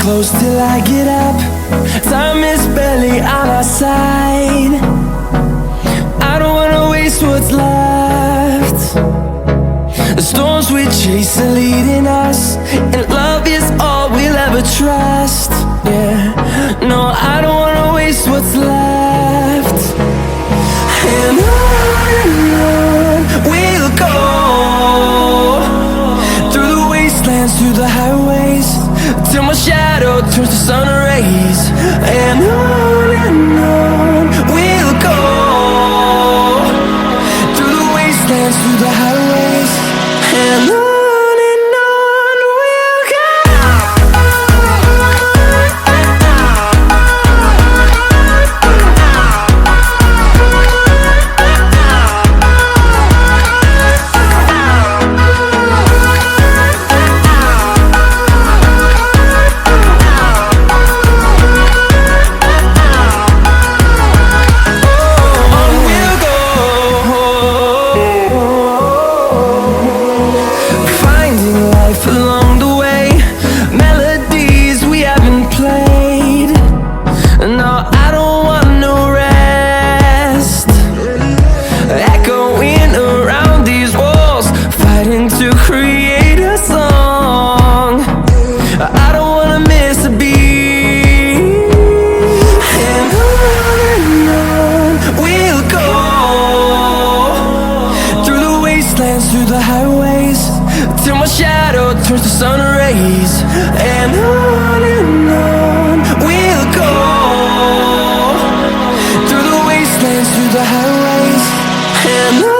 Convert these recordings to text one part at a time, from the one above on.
close till I get up. Time is barely on our side. I don't wanna waste what's left. The storms we chase are leading us, and love is all we'll ever trust. Yeah, no, I don't wanna waste what's left. And on we'll go, through the wastelands, through the highways, till my shadow turns to sun rays. And on we'll go, through the wastelands, through the highways, and on. Through the highways, till my shadow turns to sun rays. And on we'll go, through the wastelands, through the highways, and on.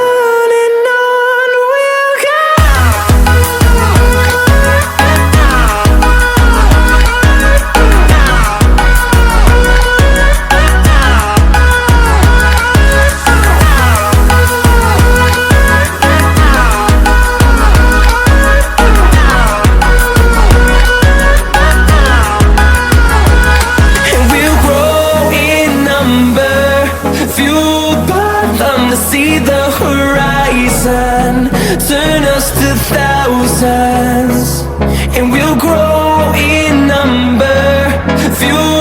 See the horizon turn us to thousands, and we'll grow in number, fuel